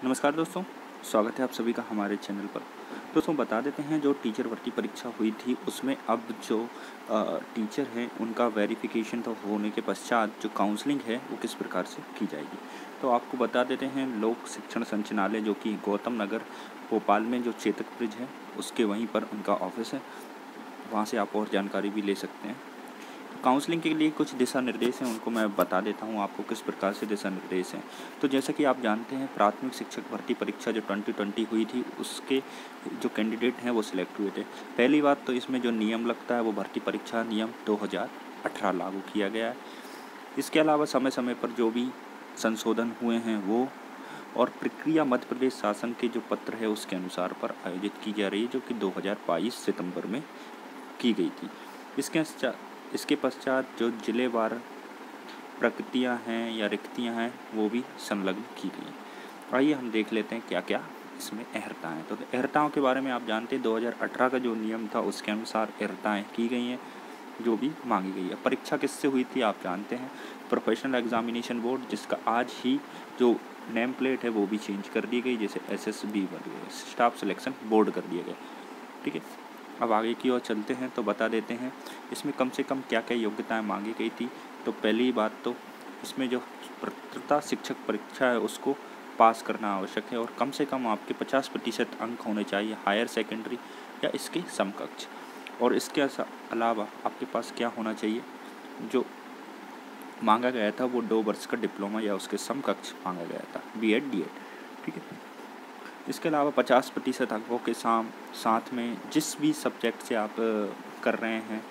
नमस्कार दोस्तों, स्वागत है आप सभी का हमारे चैनल पर। दोस्तों बता देते हैं, जो टीचर भर्ती परीक्षा हुई थी उसमें अब जो टीचर हैं उनका वेरिफिकेशन तो होने के पश्चात जो काउंसलिंग है वो किस प्रकार से की जाएगी। तो आपको बता देते हैं, लोक शिक्षण संचालय जो कि गौतम नगर भोपाल में जो चेतक ब्रिज है उसके वहीं पर उनका ऑफिस है, वहाँ से आप और जानकारी भी ले सकते हैं। काउंसलिंग के लिए कुछ दिशा निर्देश हैं, उनको मैं बता देता हूँ आपको किस प्रकार से दिशा निर्देश हैं। तो जैसा कि आप जानते हैं, प्राथमिक शिक्षक भर्ती परीक्षा जो 2020 हुई थी उसके जो कैंडिडेट हैं वो सिलेक्ट हुए थे। पहली बात तो इसमें जो नियम लगता है वो भर्ती परीक्षा नियम 2018 लागू किया गया है। इसके अलावा समय समय पर जो भी संशोधन हुए हैं वो और प्रक्रिया मध्य प्रदेश शासन के जो पत्र है उसके अनुसार पर आयोजित की जा रही है, जो कि 2022 सितंबर में की गई थी। इसके पश्चात जो जिलेवार प्रकृतियाँ हैं या रिक्तियाँ हैं वो भी संलग्न की गई। आइए हम देख लेते हैं क्या क्या इसमें अहर्ताएँ हैं। तो अहर्ताओं के बारे में आप जानते हैं, 2018 का जो नियम था उसके अनुसार अहर्ताएँ की गई हैं जो भी मांगी गई है। परीक्षा किससे हुई थी आप जानते हैं, प्रोफेशनल एग्जामिनेशन बोर्ड, जिसका आज ही जो नेम प्लेट है वो भी चेंज कर दी गई, जैसे SSB बन गया, स्टाफ सिलेक्शन बोर्ड कर दिया गया। ठीक है, अब आगे की ओर चलते हैं तो बता देते हैं इसमें कम से कम क्या क्या योग्यताएं मांगी गई थी। तो पहली बात तो इसमें जो पात्रता शिक्षक परीक्षा है उसको पास करना आवश्यक है और कम से कम आपके 50% अंक होने चाहिए हायर सेकेंडरी या इसके समकक्ष। और इसके अलावा आपके पास क्या होना चाहिए, जो मांगा गया था वो 2 वर्ष का डिप्लोमा या उसके समकक्ष मांगा गया था, B.Ed D.Ed। ठीक है, इसके अलावा 50% अंकों के साथ में जिस भी सब्जेक्ट से आप कर रहे हैं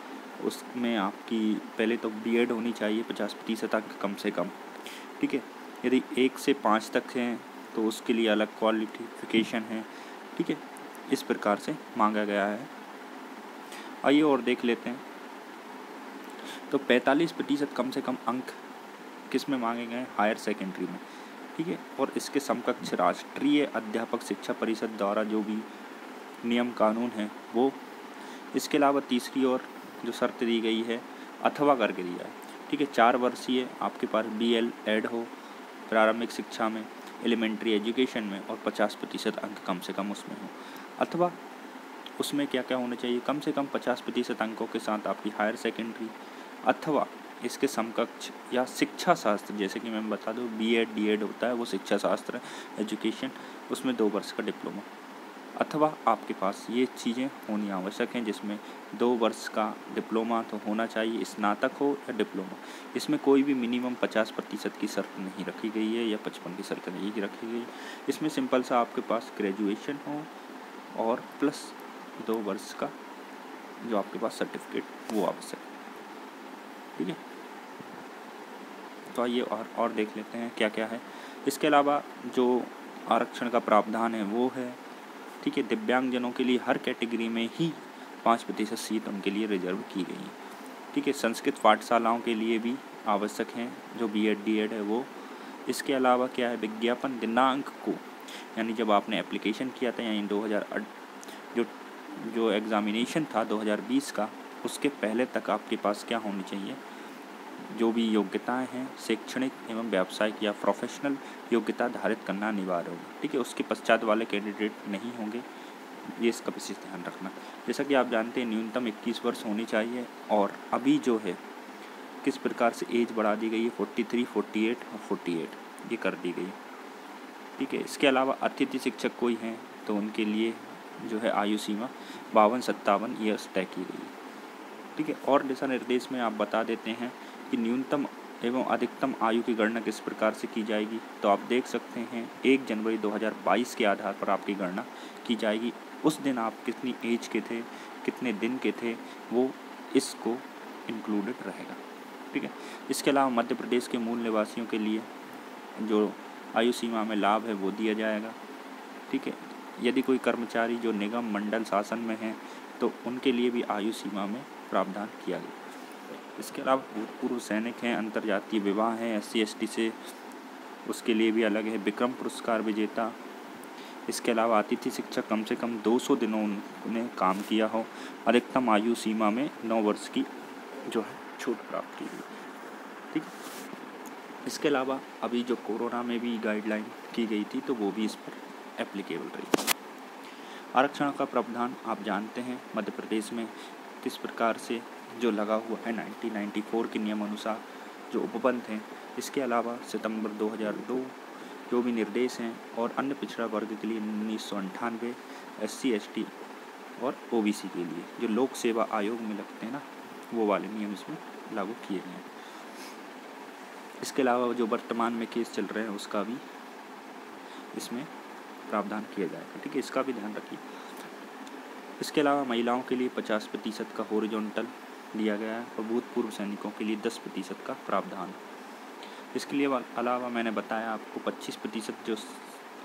उसमें आपकी पहले तो B.Ed होनी चाहिए, 50% अंक कम से कम। ठीक है, यदि 1 से 5 तक हैं तो उसके लिए अलग क्वालिफिकेशन है। ठीक है, इस प्रकार से मांगा गया है। आइए और देख लेते हैं। तो 45% कम से कम अंक किस में मांगे गए हैं, हायर सेकेंडरी में। ठीक है, और इसके समकक्ष राष्ट्रीय अध्यापक शिक्षा परिषद द्वारा जो भी नियम कानून है वो। इसके अलावा तीसरी और जो शर्त दी गई है अथवा करके दिया है। ठीक है, 4 वर्षीय आपके पास B.Ed हो प्रारंभिक शिक्षा में, एलिमेंट्री एजुकेशन में, और 50% अंक कम से कम उसमें हो। अथवा उसमें क्या क्या होना चाहिए, कम से कम 50% अंकों के साथ आपकी हायर सेकेंडरी अथवा इसके समकक्ष या शिक्षा शास्त्र, जैसे कि मैं बता दूं B.Ed D.Ed होता है वो शिक्षा शास्त्र एजुकेशन, उसमें 2 वर्ष का डिप्लोमा। अथवा आपके पास ये चीज़ें होनी आवश्यक हैं, जिसमें 2 वर्ष का डिप्लोमा तो होना चाहिए, स्नातक हो या डिप्लोमा। इसमें कोई भी मिनिमम 50% की शर्त नहीं रखी गई है या 55 की शर्त नहीं रखी गई। इसमें सिंपल सा आपके पास ग्रेजुएशन हो और प्लस 2 वर्ष का जो आपके पास सर्टिफिकेट वो आवश्यक है। ठीक है, तो आइए और देख लेते हैं क्या क्या है। इसके अलावा जो आरक्षण का प्रावधान है वो है। ठीक है, दिव्यांगजनों के लिए हर कैटेगरी में ही 5% सीट उनके लिए रिजर्व की गई है। ठीक है, संस्कृत पाठशालाओं के लिए भी आवश्यक हैं जो B.Ed D.Ed है वो। इसके अलावा क्या है, विज्ञापन दिनांक को, यानी जब आपने एप्लीकेशन किया था, यानी 2008 जो एग्ज़ामिनेशन था 2020 का, उसके पहले तक आपके पास क्या होनी चाहिए, जो भी योग्यताएं हैं शैक्षणिक एवं व्यावसायिक या प्रोफेशनल योग्यता धारित करना अनिवार्य होगा। ठीक है, उसके पश्चात वाले कैंडिडेट नहीं होंगे, ये इसका विशेष ध्यान रखना। जैसा कि आप जानते हैं न्यूनतम 21 वर्ष होनी चाहिए, और अभी जो है किस प्रकार से एज बढ़ा दी गई है, 43, 48 और 48 ये कर दी गई। ठीक है, इसके अलावा अतिथि शिक्षक कोई हैं तो उनके लिए जो है आयु सीमा 52-57 ईयर्स तय की गई है। ठीक है, और दिशा निर्देश में आप बता देते हैं कि न्यूनतम एवं अधिकतम आयु की गणना किस प्रकार से की जाएगी। तो आप देख सकते हैं 1 जनवरी 2022 के आधार पर आपकी गणना की जाएगी। उस दिन आप कितनी एज के थे, कितने दिन के थे, वो इसको इंक्लूडेड रहेगा। ठीक है, इसके अलावा मध्य प्रदेश के मूल निवासियों के लिए जो आयु सीमा में लाभ है वो दिया जाएगा। ठीक है, यदि कोई कर्मचारी जो निगम मंडल शासन में हैं तो उनके लिए भी आयु सीमा में प्रावधान किया गया। इसके अलावा भूतपूर्व सैनिक हैं, अंतर्जातीय विवाह हैं SC ST से, उसके लिए भी अलग है। विक्रम पुरस्कार विजेता, इसके अलावा अतिथि शिक्षक कम से कम 200 दिनों उन्होंने काम किया हो, अधिकतम आयु सीमा में 9 वर्ष की जो है छूट प्राप्त की गई। ठीक है, इसके अलावा अभी जो कोरोना में भी गाइडलाइन की गई थी तो वो भी इस पर एप्लीकेबल रही। आरक्षण का प्रावधान आप जानते हैं मध्य प्रदेश में किस प्रकार से जो लगा हुआ है 1994 के नियम अनुसार जो उपबंध हैं। इसके अलावा सितंबर 2002 जो भी निर्देश हैं और अन्य पिछड़ा वर्ग के लिए 1998 SC ST और OBC के लिए जो लोक सेवा आयोग में लगते हैं ना, वो वाले नियम इसमें लागू किए गए हैं। इसके अलावा जो वर्तमान में केस चल रहे हैं उसका भी इसमें प्रावधान किया जाएगा, ठीक है, इसका भी ध्यान रखिए। इसके अलावा महिलाओं के लिए 50% का हॉरिजॉन्टल दिया गया है और भूतपूर्व सैनिकों के लिए 10% का प्रावधान। इसके लिए अलावा मैंने बताया आपको 25% जो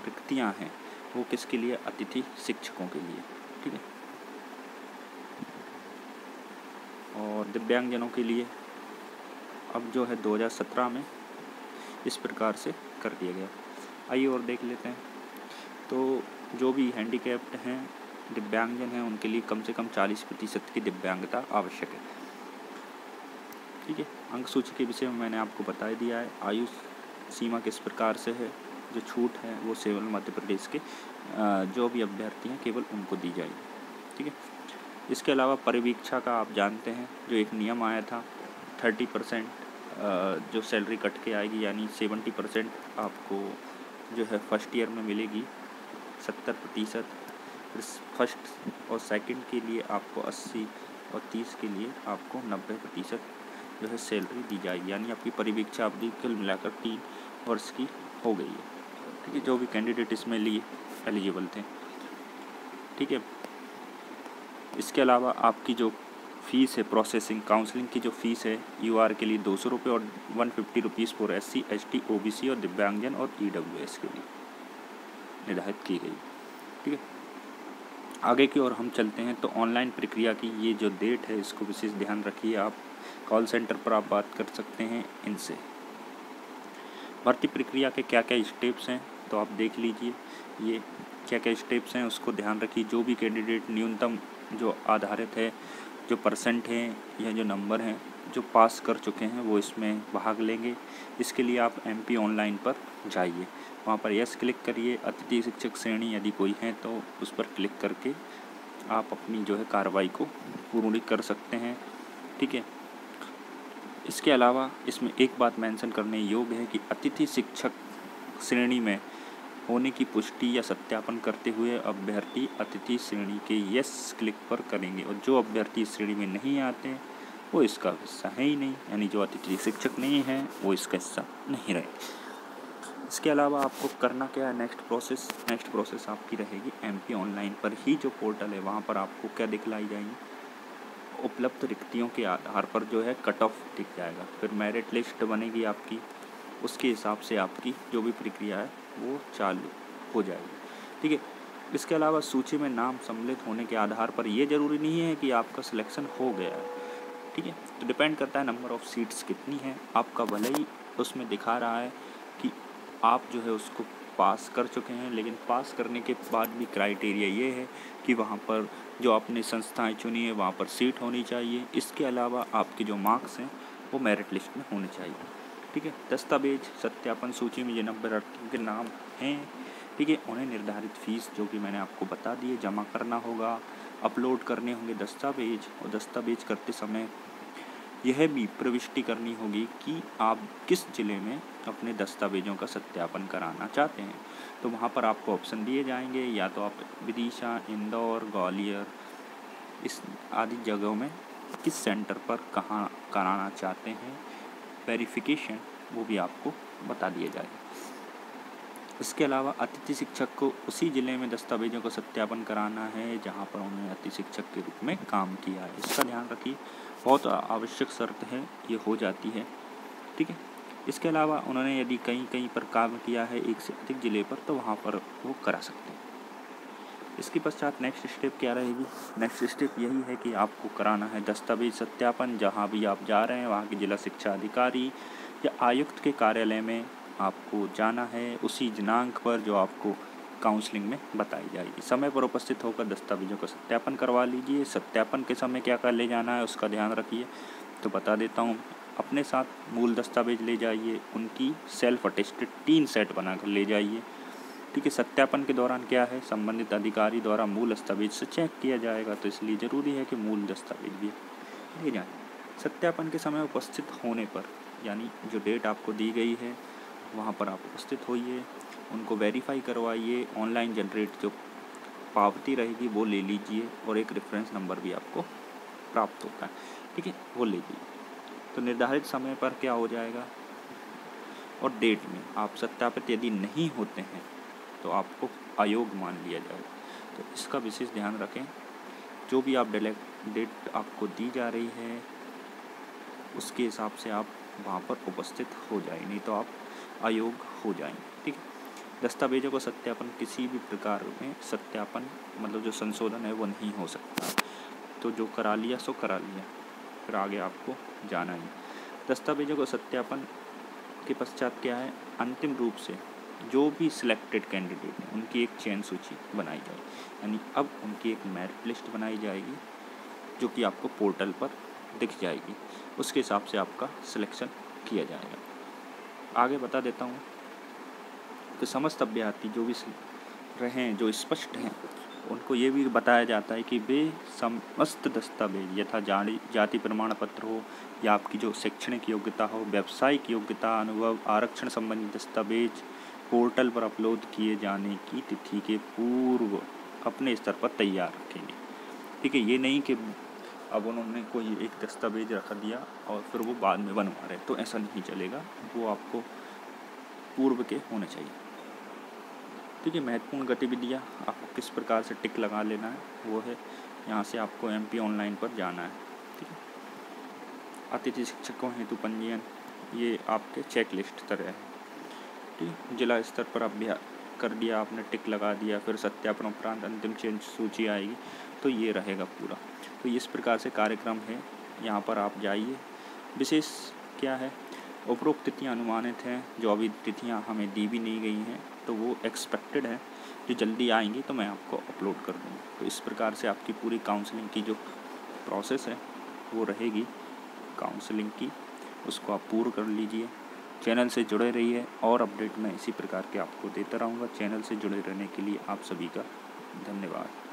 रिक्तियां हैं वो किसके लिए, अतिथि शिक्षकों के लिए, ठीक है। और दिव्यांगजनों के लिए अब जो है 2017 में इस प्रकार से कर दिया गया। आइए और देख लेते हैं। तो जो भी हैंडीकैप्ड हैं, दिव्यांगजन हैं, उनके लिए कम से कम 40% की दिव्यांगता आवश्यक है, ठीक है। अंक सूची के विषय में मैंने आपको बता दिया है। आयु सीमा किस प्रकार से है, जो छूट है वो केवल मध्य प्रदेश के जो भी अभ्यर्थी हैं केवल उनको दी जाएगी, ठीक है। इसके अलावा परिवीक्षा का आप जानते हैं जो एक नियम आया था 30% जो सैलरी कट के आएगी, यानी 70% आपको जो है फर्स्ट ईयर में मिलेगी, 70% फर्स्ट और सेकंड के लिए आपको 80 और 30 के लिए आपको 90% जो है सैलरी दी जाएगी, यानी आपकी परिवीक्षा अवधि कुल मिलाकर 3 वर्ष की हो गई है, ठीक है। जो भी कैंडिडेट इसमें लिए एलिजिबल थे, ठीक है। इसके अलावा आपकी जो फ़ीस है प्रोसेसिंग काउंसलिंग की जो फ़ीस है UR के लिए 200 रुपये और 150 rupees for SC ST OBC और दिव्यांगजन और EWS के लिए निर्धारित की गई, ठीक है। आगे की ओर हम चलते हैं। तो ऑनलाइन प्रक्रिया की ये जो डेट है इसको विशेष ध्यान रखिए। आप कॉल सेंटर पर आप बात कर सकते हैं इनसे। भर्ती प्रक्रिया के क्या क्या स्टेप्स हैं तो आप देख लीजिए, ये क्या क्या स्टेप्स हैं उसको ध्यान रखिए। जो भी कैंडिडेट न्यूनतम जो आधारित है, जो परसेंट हैं या जो नंबर हैं जो पास कर चुके हैं वो इसमें भाग लेंगे। इसके लिए आप MP ऑनलाइन पर जाइए, वहाँ पर यस क्लिक करिए। अतिथि शिक्षक श्रेणी यदि कोई है तो उस पर क्लिक करके आप अपनी जो है कार्रवाई को पूर्ण कर सकते हैं, ठीक है। इसके अलावा इसमें एक बात मेंशन करने योग्य है कि अतिथि शिक्षक श्रेणी में होने की पुष्टि या सत्यापन करते हुए अभ्यर्थी अतिथि श्रेणी के यस क्लिक पर करेंगे, और जो अभ्यर्थी इस श्रेणी में नहीं आते हैं वो इसका हिस्सा है ही नहीं, यानी जो अतिथि शिक्षक नहीं है वो इसका हिस्सा नहीं रहे। इसके अलावा आपको करना क्या है, नेक्स्ट प्रोसेस आपकी रहेगी MP ऑनलाइन पर ही जो पोर्टल है वहाँ पर आपको क्या दिखलाई जाएंगी, उपलब्ध रिक्तियों के आधार पर जो है कट ऑफ दिख जाएगा, फिर मेरिट लिस्ट बनेगी आपकी, उसके हिसाब से आपकी जो भी प्रक्रिया है वो चालू हो जाएगी, ठीक है। इसके अलावा सूची में नाम सम्मिलित होने के आधार पर ये ज़रूरी नहीं है कि आपका सिलेक्शन हो गया है, ठीक है। तो डिपेंड करता है नंबर ऑफ़ सीट्स कितनी है आपका, भले ही उसमें दिखा रहा है कि आप जो है उसको पास कर चुके हैं, लेकिन पास करने के बाद भी क्राइटेरिया ये है कि वहाँ पर जो आपने संस्थाएं चुनी है वहाँ पर सीट होनी चाहिए। इसके अलावा आपके जो मार्क्स हैं वो मेरिट लिस्ट में होने चाहिए, ठीक है। दस्तावेज सत्यापन सूची में जिन अभ्यर्थियों के नाम हैं, ठीक है, उन्हें निर्धारित फ़ीस जो कि मैंने आपको बता दी है जमा करना होगा, अपलोड करने होंगे दस्तावेज, और दस्तावेज करते समय यह भी प्रविष्टि करनी होगी कि आप किस ज़िले में अपने दस्तावेजों का सत्यापन कराना चाहते हैं। तो वहाँ पर आपको ऑप्शन दिए जाएंगे, या तो आप विदिशा, इंदौर, ग्वालियर इस आदि जगहों में किस सेंटर पर कहाँ कराना चाहते हैं वेरिफिकेशन, वो भी आपको बता दिया जाएगा। इसके अलावा अतिथि शिक्षक को उसी ज़िले में दस्तावेजों का सत्यापन कराना है जहाँ पर उन्होंने अतिथि शिक्षक के रूप में काम किया है, इसका ध्यान रखिए। बहुत आवश्यक शर्त है, ये हो जाती है, ठीक है। इसके अलावा उन्होंने यदि कहीं पर काम किया है एक से अधिक ज़िले पर तो वहाँ पर वो करा सकते हैं। इसके पश्चात नेक्स्ट स्टेप क्या रहेगी, नेक्स्ट स्टेप यही है कि आपको कराना है दस्तावेज सत्यापन। जहाँ भी आप जा रहे हैं वहाँ के जिला शिक्षा अधिकारी या आयुक्त के कार्यालय में आपको जाना है उसी दिनांक पर जो आपको काउंसलिंग में बताई जाएगी। समय पर उपस्थित होकर दस्तावेजों का सत्यापन करवा लीजिए। सत्यापन के समय क्या कर ले जाना है उसका ध्यान रखिए। तो बता देता हूँ, अपने साथ मूल दस्तावेज ले जाइए, उनकी सेल्फ अटेस्टेड 3 सेट बनाकर ले जाइए। ठीक है, सत्यापन के दौरान क्या है, संबंधित अधिकारी द्वारा मूल दस्तावेज से चेक किया जाएगा, तो इसलिए ज़रूरी है कि मूल दस्तावेज भी ले जाएं। सत्यापन के समय उपस्थित होने पर, यानी जो डेट आपको दी गई है वहाँ पर आप उपस्थित होइए, उनको वेरीफाई करवाइए, ऑनलाइन जनरेट जो पावती रहेगी वो ले लीजिए, और एक रेफरेंस नंबर भी आपको प्राप्त होता है, ठीक है, वो ले लीजिए। तो निर्धारित समय पर क्या हो जाएगा, और डेट में आप सत्यापित यदि नहीं होते हैं तो आपको अयोग्य मान लिया जाएगा। तो इसका विशेष ध्यान रखें। जो भी आप डेट आपको दी जा रही है उसके हिसाब से आप वहाँ पर उपस्थित हो जाए, नहीं तो आप अयोग्य हो जाएंगे। ठीक है, दस्तावेजों का सत्यापन किसी भी प्रकार में सत्यापन मतलब जो संशोधन है वो नहीं हो सकता। तो जो करा लिया सो करा लिया, फिर आगे आपको जाना ही। दस्तावेजों का सत्यापन के पश्चात क्या है, अंतिम रूप से जो भी सिलेक्टेड कैंडिडेट हैं उनकी एक चयन सूची बनाई जाएगी, यानी अब उनकी एक मेरिट लिस्ट बनाई जाएगी जो कि आपको पोर्टल पर दिख जाएगी। उसके हिसाब से आपका सिलेक्शन किया जाएगा। आगे बता देता हूँ कि समस्त अभ्यर्थी जो भी रहे हैं, जो स्पष्ट हैं, उनको ये भी बताया जाता है कि वे समस्त दस्तावेज यथा जाति प्रमाण पत्र हो या आपकी जो शैक्षणिक योग्यता हो, व्यावसायिक योग्यता, अनुभव, आरक्षण संबंधी दस्तावेज पोर्टल पर अपलोड किए जाने की तिथि के पूर्व अपने स्तर पर तैयार रखेंगे। ठीक है, ये नहीं कि अब उन्होंने कोई एक दस्तावेज रख दिया और फिर वो बाद में बनवा रहे, तो ऐसा नहीं चलेगा, वो आपको पूर्व के होने चाहिए। ठीक है, महत्वपूर्ण गतिविधियाँ आपको किस प्रकार से टिक लगा लेना है वो है, यहाँ से आपको MP ऑनलाइन पर जाना है। ठीक है, अतिथि शिक्षकों हेतु पंजीयन, ये आपके चेक लिस्ट तरह है। ठीक है, जिला स्तर पर अभ्यास कर दिया आपने, टिक लगा दिया, फिर सत्यापन उपरांत अंतिम चयन सूची आएगी, तो ये रहेगा पूरा। तो इस प्रकार से कार्यक्रम है, यहाँ पर आप जाइए। विशेष क्या है, उपरोक्त तिथियाँ अनुमानित हैं, जो अभी तिथियाँ हमें दी भी नहीं गई हैं तो वो एक्सपेक्टेड है, जो जल्दी आएंगी तो मैं आपको अपलोड कर दूँगा। तो इस प्रकार से आपकी पूरी काउंसलिंग की जो प्रोसेस है वो रहेगी काउंसलिंग की, उसको आप पूर्ण कर लीजिए। चैनल से जुड़े रहिए और अपडेट मैं इसी प्रकार के आपको देता रहूँगा। चैनल से जुड़े रहने के लिए आप सभी का धन्यवाद।